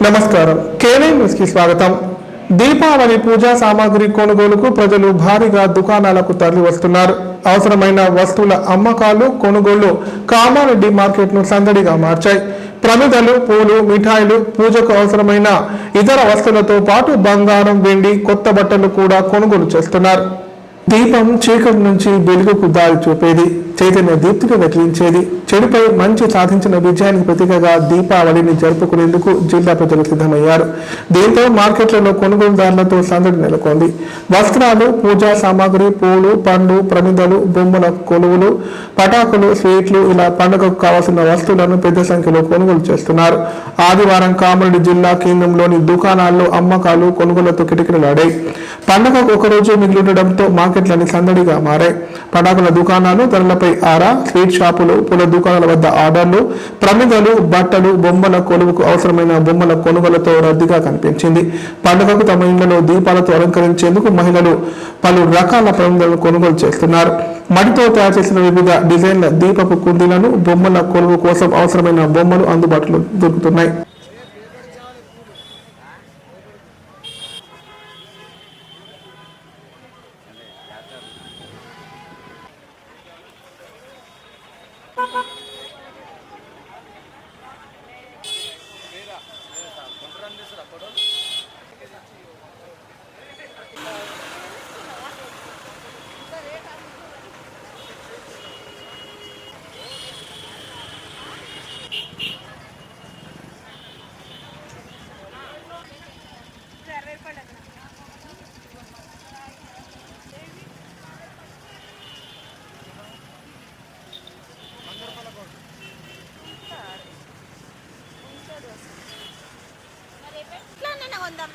నమస్కారం. KY news కి స్వాగతం. దీపావళి పూజా సామాగ్రి కొనుగోలుకు ప్రజలు భారీగా దుకాణాలకు తరలి వస్తున్నారు. అవసరమైన వస్తువుల అమ్మకాలు, కొనుగోళ్లు కామారెడ్డి మార్కెట్ ను సందడిగా మార్చాయి. ప్రమిదలు, పూలు, మిఠాయిలు, పూజకు అవసరమైన ఇతర వస్తువులతో పాటు బంగారం, వెండి, కొత్త బట్టలు కూడా కొనుగోలు చేస్తున్నారు. దీపం చీకటి నుంచి వెలుగుకు దారి చూపేది, చైతన్య దీప్తిని వెలిగించేది. చెడుపై మంచి సాధించిన విజయానికి ప్రతీకగా దీపావళిని జరుపుకునేందుకు జిల్లా ప్రజలు సిద్ధమయ్యారు. దీంతో మార్కెట్లలో కొనుగోలుదారులతో సందడి నెలకొంది. వస్త్రాలు, పూజా సామాగ్రి, పూలు, పండ్లు, ప్రమిదలు, బొమ్మల కొలువులు, పటాకులు, స్వీట్లు ఇలా పండుగకు కావాల్సిన వస్తువులను పెద్ద సంఖ్యలో కొనుగోలు చేస్తున్నారు. ఆదివారం కామారెడ్డి జిల్లా కేంద్రంలోని దుకాణాల్లో అమ్మకాలు, కొనుగోళ్లతో కిటకిటలాడాయి. పండుగకు ఒకరోజు మిగిలిండడంతో మార్కెట్లని సందడిగా మారాయి. పటాకుల దుకాణాలు ధరలపై ఆరా, స్వీట్ షాపులు, పూల దుకాణాల వద్ద ఆర్డర్లు, ప్రమిదలు, బట్టలు, బొమ్మల కొలువుకు అవసరమైన బొమ్మల కొనుగోలతో రద్దీగా కనిపించింది. పండుగకు తమ ఇళ్లలో దీపాలతో అలంకరించేందుకు మహిళలు పలు రకాల ప్రమిదలను కొనుగోలు చేస్తున్నారు. మడితో తయారు చేసిన వివిధ డిజైన్ల దీపపు కుందీలను, బొమ్మల కొలువు కోసం అవసరమైన బొమ్మలు అందుబాటులో దొరుకుతున్నాయి.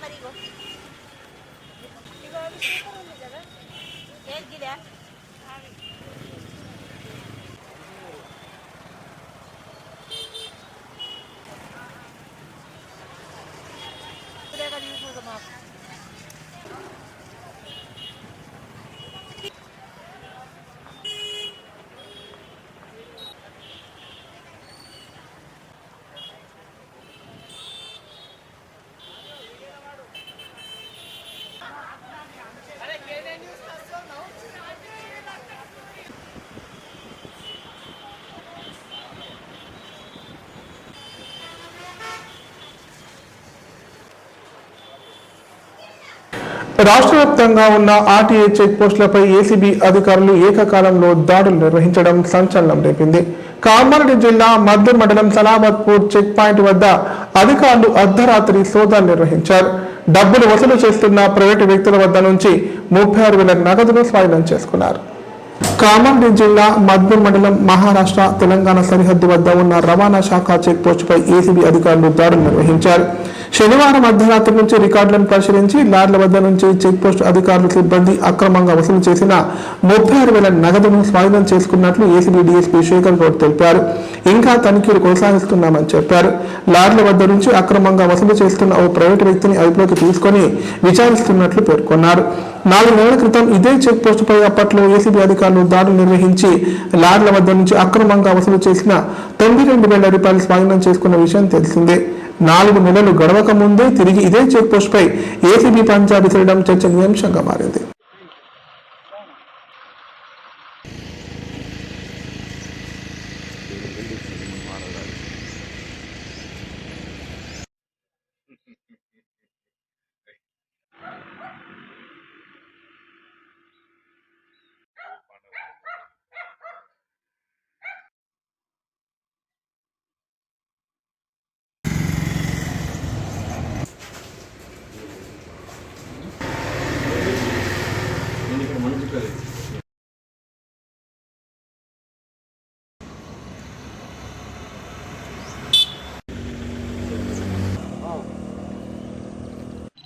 మరిగో ఇగో సూపర్ ఉంది కదా ఏది గిదా ఇప్పుడే కదా తీసుకుందాం. రాష్ట్ర వ్యాప్తంగా ఉన్న ఆర్టీఏ చెక్ పోస్టులపై ఏసీబీ అధికారులు ఏకకాలంలో దాడులు నిర్వహించడం సంచలనం రేపింది. కామారెడ్డి జిల్లా మద్దూర్ మండలం సలాబత్పూర్ చెక్ పాయింట్ వద్ద అధికారులు అర్ధరాత్రి సోదాలు నిర్వహించారు. డబ్బులు వసూలు చేస్తున్న ప్రైవేటు వ్యక్తుల వద్ద నుంచి 36,000 నగదును స్వాధీనం చేసుకున్నారు. కామారెడ్డి జిల్లా మద్దూర్ మండలం మహారాష్ట్ర, తెలంగాణ సరిహద్దు వద్ద ఉన్న రవాణా శాఖ చెక్ పోస్టుపై ఏసీబీ అధికారులు దాడులు నిర్వహించారు. శనివారం అర్ధరాత్రి నుంచి రికార్డులను పరిశీలించి లార్ల వద్ద నుంచి చెక్ పోస్ట్ అధికారులు సిబ్బంది అక్రమంగా వసూలు చేసిన 36,000 నగదును స్వాధీనం చేసుకున్నట్లు ఏసీబీ డీఎస్పీ శేఖర్ గౌడ్ తెలిపారు. ఇంకా తనిఖీలు కొనసాగిస్తున్నామని చెప్పారు. లార్ల వద్ద నుంచి అక్రమంగా వసూలు చేస్తున్న ఓ ప్రైవేటు వ్యక్తిని అదుపులోకి తీసుకుని విచారిస్తున్నట్లు పేర్కొన్నారు. 4 నెలల క్రితం ఇదే చెక్ పోస్టుపై అప్పట్లో ఏసీబీ అధికారులు దాడులు నిర్వహించి లార్ల వద్ద నుంచి అక్రమంగా వసూలు చేసిన 92,000 రూపాయలు స్వాధీనం చేసుకున్న విషయం తెలిసిందే. 4 నెలలు గడవక ముందే తిరిగి ఇదే చెక్ పోస్ట్ పై ఏసీబీ పంజా విసరడం చర్చనీయాంశంగా మారింది.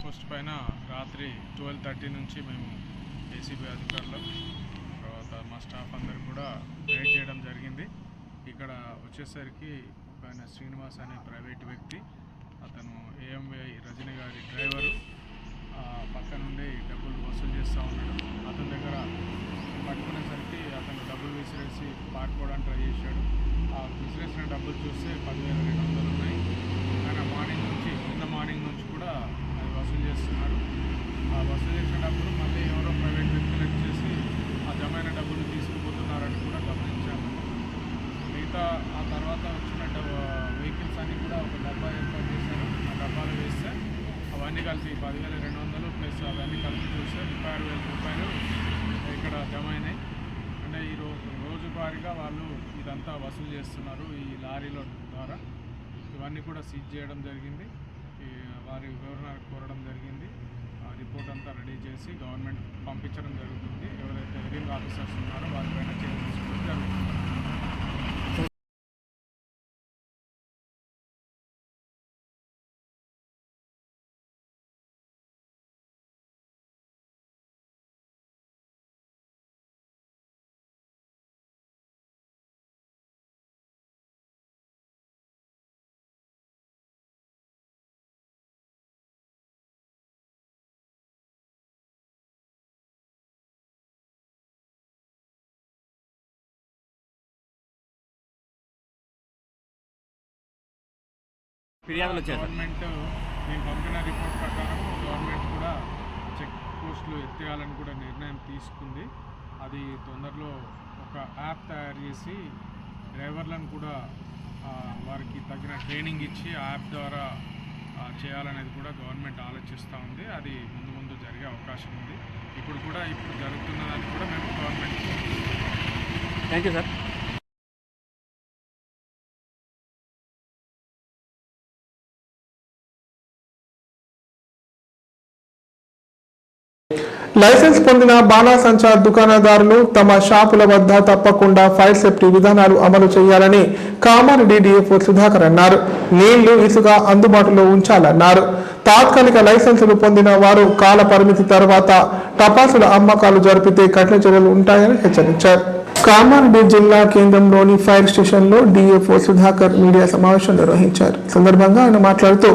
పోస్ట్ పైన రాత్రి 12:30 నుంచి మేము ఏసీబీ అధికారులు తర్వాత మా స్టాఫ్ అందరు కూడా రైడ్ చేయడం జరిగింది. ఇక్కడ వచ్చేసరికి ఒక ఆయన శ్రీనివాస్ అనే ప్రైవేట్ వ్యక్తి, అతను ఏఎంవై రజని గారి డ్రైవరు, పక్క నుండి డబ్బులు వసూలు చేస్తూ ఉన్నాడు. అతని దగ్గర పట్టుకునేసరికి అతను డబ్బులు విసిరేసి పారిపోవడానికి ట్రై చేశాడు. ఆ విసిరేసిన డబ్బులు చూస్తే 10,200 ఉన్నాయి. ఆయన మార్నింగ్ నుంచి నిన్న 10,200 ప్లస్ అవన్నీ కలిపి చూస్తే 36,000 రూపాయలు ఇక్కడ జమ అయినాయి. అంటే ఈ రోజువారీగా వాళ్ళు ఇదంతా వసూలు చేస్తున్నారు ఈ లారీల ద్వారా. ఇవన్నీ కూడా సీజ్ చేయడం జరిగింది. వారి వివరణ కోరడం జరిగింది. ఆ రిపోర్ట్ అంతా రెడీ చేసి గవర్నమెంట్ పంపించడం జరుగుతుంది. ఎవరైతే హెరింగ్ ఆఫీసర్స్ ఉన్నారో వారిపైన చర్య తీసుకోవడం జరుగుతుంది. గవర్నమెంట్ మేము పంపిన రిపోర్ట్ ప్రకారం గవర్నమెంట్ కూడా చెక్ పోస్టులు ఎత్తేయాలని కూడా నిర్ణయం తీసుకుంది. అది తొందరలో ఒక యాప్ తయారు చేసి డ్రైవర్లను కూడా వారికి తగిన ట్రైనింగ్ ఇచ్చి ఆ యాప్ ద్వారా చేయాలనేది కూడా గవర్నమెంట్ ఆలోచిస్తూ ఉంది. అది ముందు జరిగే అవకాశం ఉంది. ఇప్పుడు జరుగుతున్నదని కూడా మేము government. Thank you sir. License పొందిన బాణాసంచా దుకాణదారులు తమ షాపుల వద్ద తప్పకుండా ఫైర్ సేఫ్టీ విధానాలు అమలు చేయాలని కామారెడ్డి డిఎఫ్ఓ సుధాకర్ అన్నారు. నీళ్లు, ఇసుక అందుబాటులో ఉంచాలన్నారు. తాత్కాలిక లైసెన్సులు పొందిన వారు కాల పరిమితి తర్వాత టపాసుల అమ్మకాలు జరిపితే కఠిన చర్యలు ఉంటాయని హెచ్చరించారు. కామారెడ్డి జిల్లా కేంద్రంలోని ఫైర్ స్టేషన్లో డిఎఫ్ఓ సుధాకర్ మీడియా సమావేశం నిర్వహించారు. సందర్భంగా ఆయన మాట్లాడుతూ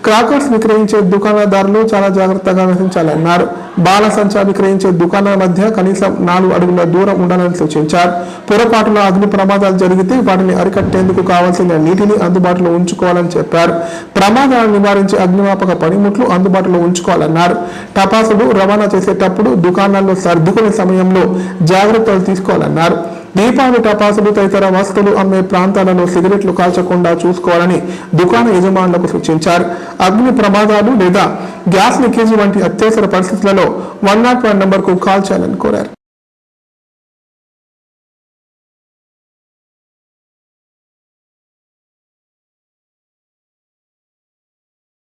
క్రాకర్స్ విక్రయించే దుకాణదారులు చాలా జాగ్రత్తగా వ్యవహరించాలన్నారు. బాణసంచా విక్రయించే దుకాణాల మధ్య కనీసం 4 అడుగుల దూరం ఉండాలని సూచించారు. పొరపాటున అగ్ని ప్రమాదాలు జరిగితే వాటిని అరికట్టేందుకు కావాల్సిన నీటిని అందుబాటులో ఉంచుకోవాలని చెప్పారు. ప్రమాదాలను నివారించే అగ్నిమాపక పనిముట్లు అందుబాటులో ఉంచుకోవాలన్నారు. టపాసులు రవాణా చేసేటప్పుడు దుకాణాల్లో సర్దుకునే సమయంలో జాగ్రత్తలు తీసుకోవాలన్నారు. దీపావళి టపాసులు తదితర వస్తువులు అమ్మే ప్రాంతాలలో సిగరెట్లు కాల్చకుండా చూసుకోవాలని దుకాణ యజమానులకు సూచించారు. అగ్ని ప్రమాదాలు లేదా గ్యాస్ లీకేజీ వంటి అత్యవసర పరిస్థితులలో 101 నంబర్కు కాల్ చేయాలని కోరారు.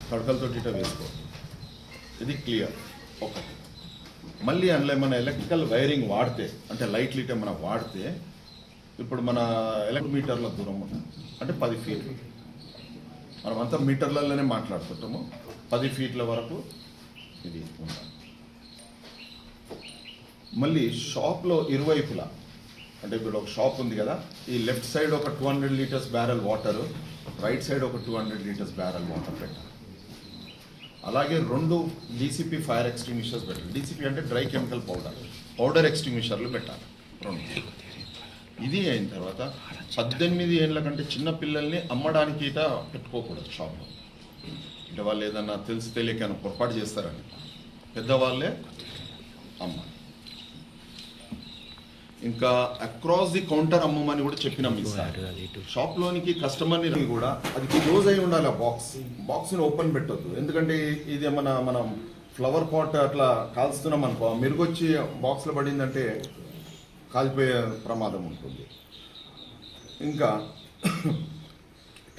తడకలతో వేసుకో, ఇది క్లియర్. ఒకటి మళ్ళీ అందులో మన ఎలక్ట్రికల్ వైరింగ్ వాడితే, అంటే లైట్ లీట్ ఏమైనా వాడితే, ఇప్పుడు మన మీటర్ల దూరం అంటే 10 ఫీట్లు, మనం అంతా మీటర్లలోనే మాట్లాడుతుంటాము. 10 ఫీట్ల వరకు ఇది ఉండాలి. మళ్ళీ షాప్లో ఇరువైపులా, అంటే ఇప్పుడు ఒక షాప్ ఉంది కదా, ఈ లెఫ్ట్ సైడ్ ఒక 200 litres barrel water, right side ఒక 200 లీటర్స్ బ్యారెల్ వాటర్ పెట్టాలి. అలాగే 2 డీసీపీ ఫైర్ ఎక్స్టింగ్విషర్స్ పెట్టాలి. డీసీపీ అంటే డ్రై కెమికల్ పౌడర్ ఎక్స్టింగ్విషర్లు పెట్టాలి 2. ఇది అయిన తర్వాత 18 ఏళ్ళ కంటే చిన్న పిల్లల్ని అమ్మడానికి ఇట పెట్టుకోకూడదు షాప్లో. అంటే వాళ్ళు ఏదన్నా తెలిసి తెలియక పొరపాటు చేస్తారని పెద్దవాళ్ళే అమ్మాలి. ఇంకా అక్రాస్ ది కౌంటర్ అమ్మమని కూడా చెప్పినాం. షాప్లోనికి కస్టమర్ని కూడా అది క్లోజ్ అయి ఉండాలి. ఆ బాక్స్ని ఓపెన్ పెట్టొద్దు. ఎందుకంటే ఇది మనం ఫ్లవర్ పాట్ అట్లా కాల్స్తున్నాం అనుకో, మెరుగొచ్చి బాక్స్లో పడిందంటే కాలిపోయే ప్రమాదం ఉంటుంది. ఇంకా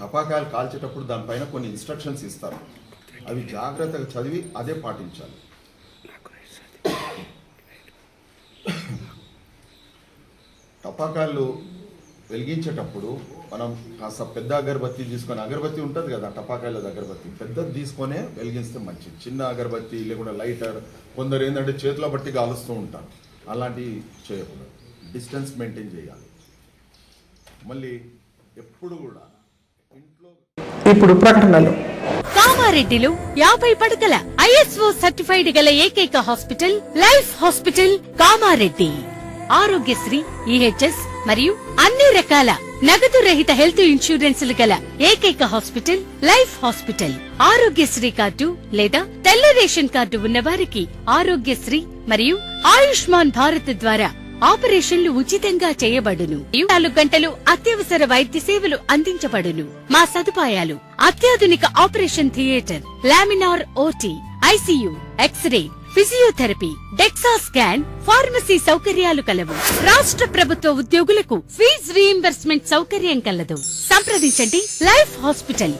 టపాకాయలు కాల్చేటప్పుడు దానిపైన కొన్ని ఇన్స్ట్రక్షన్స్ ఇస్తారు. అవి జాగ్రత్తగా చదివి అదే పాటించాలి. టపాకాయలు వెలిగించేటప్పుడు మనం కాస్త పెద్ద అగరబత్తి తీసుకొని, అగరబత్తి ఉంటుంది కదా టపాకాయల అగరబత్తి, పెద్దది తీసుకొనే వెలిగిస్తే మంచిది. చిన్న అగరబత్తి లేకుండా లైటర్, కొందరు ఏంటంటే చేతిలో బట్టి కాలుస్తూ ఉంటారు. అలాంటివి చేయకూడదు. డిస్టెన్స్ మెయింటైన్ చేయాలి. మళ్ళీ ఎప్పుడు కూడా ఇంట్లో. ఇప్పుడు ప్రకటనలు. కామారెడ్డిలో 50 పడకల ISO సర్టిఫైడ్ గల ఏకైక hospital life hospital Kamareddy. Aarogyasri, EHS మరియు అన్ని రకాల నగదు రహిత హెల్త్ ఇన్సూరెన్సులు గల ఏకైక hospital life hospital. Aarogyasri card లేదా తెల్ల రేషన్ కార్డు ఉన్న వారికి ఆరోగ్యశ్రీ మరియు ఆయుష్మాన్ భారత్ ద్వారా ఆపరేషన్లు ఉచితంగా చేయబడును. 24 గంటలు అత్యవసర వైద్య సేవలు అందించబడును. మా సదుపాయాలు: అత్యాధునిక operation theatre, laminar OT, ICU, x ray, physiotherapy, DEXA scan, pharmacy సౌకర్యాలు కలవు. రాష్ట్ర ప్రభుత్వ ఉద్యోగులకు ఫీజు రీయింబర్స్మెంట్ సౌకర్యం కలదు. సంప్రదించండి లైఫ్ హాస్పిటల్.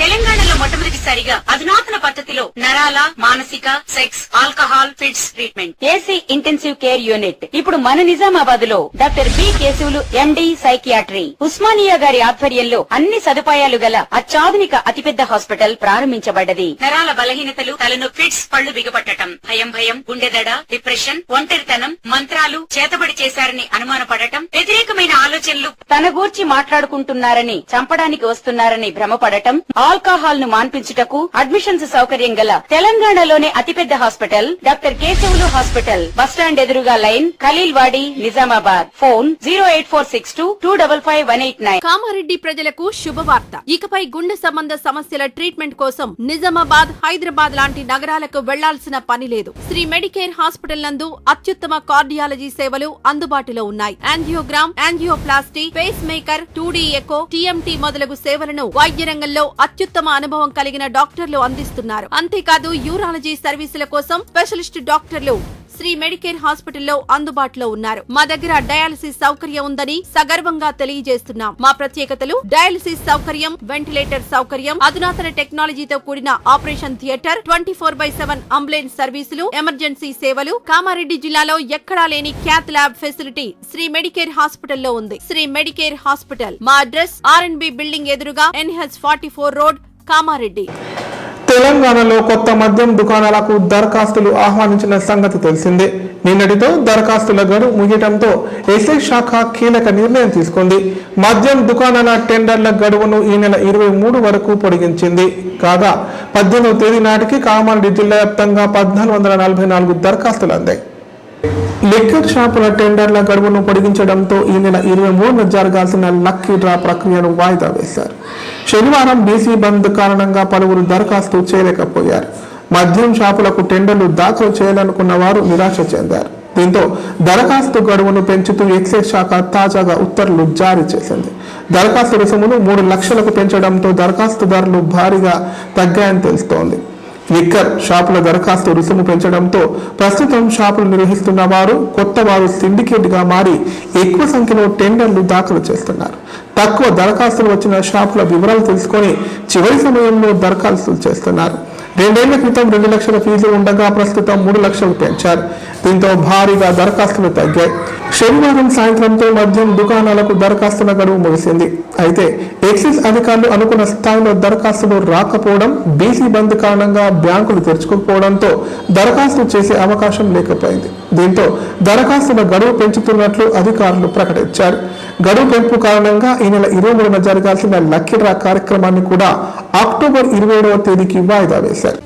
తెలంగాణలో మొట్టమొదటిసారిగా అధునాతన పద్ధతిలో నరాల, మానసిక, sex, alcohol, fits treatment, AC intensive care unit ఇప్పుడు మన నిజామాబాద్ లో doctor B Keshavulu MD psychiatry, Osmania గారి ఆధ్వర్యంలో అన్ని సదుపాయాలు గల అత్యాధునిక అతిపెద్ద హాస్పిటల్ ప్రారంభించబడ్డది. నరాల బలహీనతలు, తలనొప్పి, ఫిట్స్, పళ్లు బిగపట్టడం, భయం, గుండెదడ, డిప్రెషన్, ఒంటరితనం, మంత్రాలు చేతబడి చేశారని అనుమానపడటం, వ్యతిరేకమైన ఆలోచనలు, తన గూర్చి మాట్లాడుకుంటున్నారని, చంపడానికి వస్తున్నారని భ్రమపడటం, ఆల్కహాల్ ను మాన్పించుటకు అడ్మిషన్స్ సౌకర్యం గల తెలంగాణలోనే అతిపెద్ద hospital doctor Keshavulu hospital. Bus stand ఎదురుగా లైన్, ఖలీల్వాడి, నిజామాబాద్. ఫోన్ 08462255189. కామారెడ్డి ప్రజలకు శుభవార్త. ఇకపై గుండె సంబంధ సమస్యల ట్రీట్మెంట్ కోసం నిజామాబాద్, హైదరాబాద్ లాంటి నగరాలకు వెళ్లాల్సిన పని లేదు. శ్రీ మెడికేర్ హాస్పిటల్ నందు అత్యుత్తమ కార్డియాలజీ సేవలు అందుబాటులో ఉన్నాయి. Angiogram, angioplasty, pacemaker, 2D echo, TMT మొదలగు సేవలను వైద్య రంగంలో అత్యుత్తమ అనుభవం కలిగిన డాక్టర్లు అందిస్తున్నారు. అంతేకాదు యూరాలజీ సర్వీసుల కోసం స్పెషలిస్ట్ డాక్టర్లు శ్రీ మెడికేర్ హాస్పిటల్లో అందుబాటులో ఉన్నారు. మా దగ్గర డయాలసిస్ సౌకర్యం ఉందని సగర్వంగా తెలియజేస్తున్నాం. మా ప్రత్యేకతలు: డయాలసిస్ సౌకర్యం, వెంటిలేటర్ సౌకర్యం, అధునాతన టెక్నాలజీతో కూడిన ఆపరేషన్ థియేటర్, 24/7 అంబులెన్స్ సర్వీసులు, ఎమర్జెన్సీ సేవలు. కామారెడ్డి జిల్లాలో ఎక్కడా లేని cath lab facility Sri Medicare హాస్పిటల్లో ఉంది. Sri Medicare hospital. మా అడ్రస్ R&B బిల్డింగ్ ఎదురుగా NH44 రోడ్, కామారెడ్డి. తెలంగాణలో కొత్త మద్యం దుకాణాలకు దరఖాస్తులు ఆహ్వానించిన సంగతి తెలిసిందే. నిన్నటితో దరఖాస్తుల గడువు ముగియడంతో ఎక్సైజ్ శాఖ కీలక నిర్ణయం తీసుకుంది. మద్యం దుకాణాల టెండర్ల గడువును ఈ నెల 23 వరకు పొడిగించింది. కాగా 18వ తేదీ నాటికి కామారెడ్డి జిల్లా వ్యాప్తంగా 1444 దరఖాస్తులు అందాయి. లిక్కర్ షాపుల టెండర్ల గడువును పొడిగించడంతో ఈ నెల 23న జరగాల్సిన లక్కీ డ్రా ప్రక్రియను వాయిదా వేశారు. శనివారం బీసీ బంద్ కారణంగా పలువురు దరఖాస్తు చేయలేకపోయారు. మద్యం షాపులకు టెండర్లు దాఖలు చేయాలనుకున్న వారు నిరాశ చెందారు. దీంతో దరఖాస్తు గడువును పెంచుతూ ఎక్సైజ్ శాఖ తాజాగా ఉత్తర్వులు జారీ చేసింది. దరఖాస్తు రుసుమును 3 లక్షలకు పెంచడంతో దరఖాస్తుదారులు భారీగా తగ్గాయని తెలుస్తోంది. లిక్కర్ షాపుల దరఖాస్తు రుసుము పెంచడంతో ప్రస్తుతం షాపులు నిర్వహిస్తున్న వారు కొత్త వారు సిండికేట్ గా మారి ఎక్కువ సంఖ్యలో టెండర్లు దాఖలు చేస్తున్నారు. తక్కువ దరఖాస్తులు వచ్చిన షాపుల వివరాలు తెలుసుకొని చివరి సమయంలో దరఖాస్తులు చేస్తున్నారు. 2 ఏళ్ల క్రితం 2 లక్షల ఫీజు ఉండగా ప్రస్తుతం 3 లక్షలు పెంచారు. దీంతో భారీగా దరఖాస్తులు తగ్గాయి. శనివారం సాయంత్రంతో మద్యం దుకాణాలకు దరఖాస్తుల గడువు ముగిసింది. అయితే ఎక్సైజ్ అధికారులు అనుకున్న స్థాయిలో దరఖాస్తులు రాకపోవడం, బీసీ బంద్ కారణంగా బ్యాంకులు తెరుచుకోకపోవడంతో దరఖాస్తు చేసే అవకాశం లేకపోయింది. దీంతో దరఖాస్తుల గడువు పెంచుతున్నట్లు అధికారులు ప్రకటించారు. గడువు పెంపు కారణంగా ఈ నెల 23న జరగాల్సిన లక్కీ డ్రా కార్యక్రమాన్ని కూడా అక్టోబర్ 27వ తేదీకి వాయిదా వేశారు.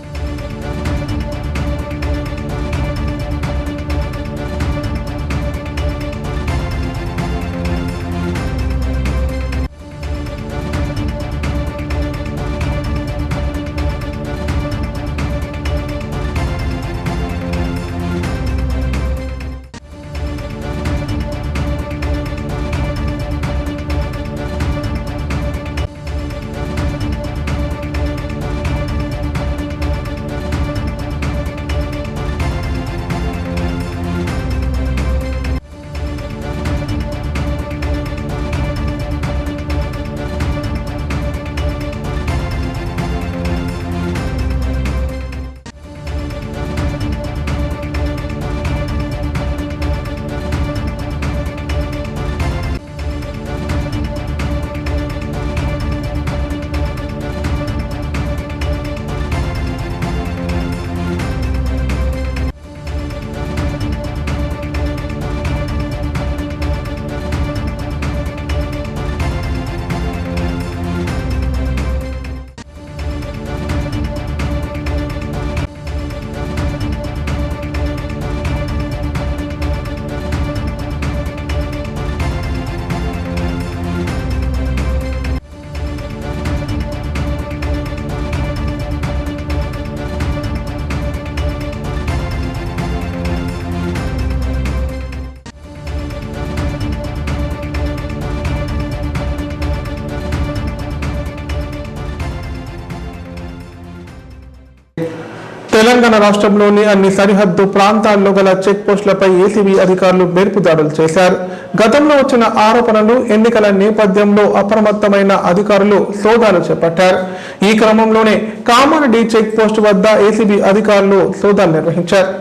తెలంగాణ రాష్ట్రంలోని అన్ని సరిహద్దు ప్రాంతాల్లో గల చెక్ పోస్టులపై ఏసీబీ అధికారులు మెరుపు దాడులు చేశారు. గతంలో వచ్చిన ఆరోపణలు, ఎన్నికల నేపథ్యంలో అప్రమత్తమైన అధికారులు సోదాలు చేపట్టారు. ఈ క్రమంలోనే కామారెడ్డి చెక్ పోస్టు వద్ద ఏసీబీ అధికారులు సోదాలు నిర్వహించారు.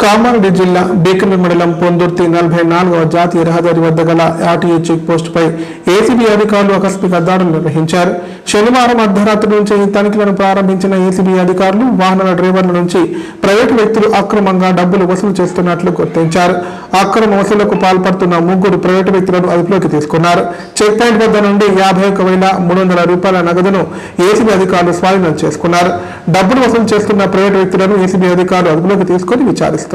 కామారెడ్డి జిల్లా బేకనూరు మండలం పొందుర్తి 44వ జాతీయ రహదారి వద్ద గల ఆర్టీఏ చెక్ పోస్టుపై ఏసీబీ అధికారులు ఆకస్మిక దాడులు నిర్వహించారు. శనివారం అర్ధరాత్రి నుంచి తనిఖీలను ప్రారంభించిన ఏసీబీ అధికారులు వాహనాల డ్రైవర్ల నుంచి ప్రైవేటు వ్యక్తులు అక్రమంగా డబ్బులు వసూలు చేస్తున్నట్లు గుర్తించారు. అక్రమ వసూలుకు పాల్పడుతున్న 3 ప్రైవేటు వ్యక్తులను అదుపులోకి తీసుకున్నారు. చెక్ పాయింట్ వద్ద నుండి 51,300 రూపాయల నగదును ఏసీబీ అధికారులు స్వాధీనం చేసుకున్నారు. డబ్బులు వసూలు చేస్తున్న ప్రైవేటు వ్యక్తులను ఏసీబీ అధికారులు అదుపులోకి తీసుకుని విచారిస్తున్నారు.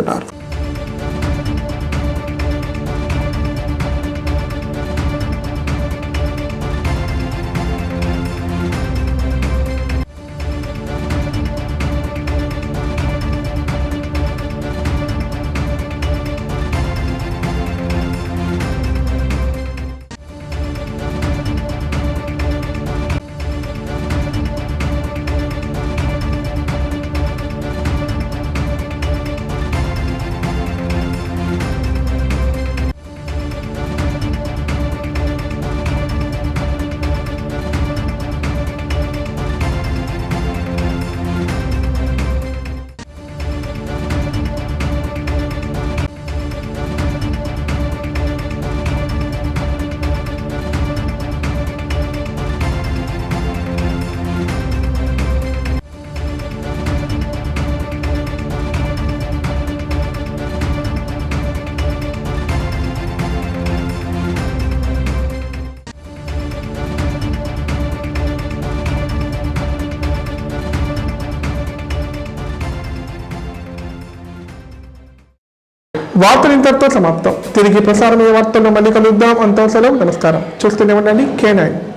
వార్తలు ఇంతటితో సమాప్తం. తిరిగి ప్రసారమయ్యే వార్తల్లో మళ్ళీ కలుద్దాం. అంతా సెలవు. నమస్కారం. చూస్తూనే ఉండండి K9.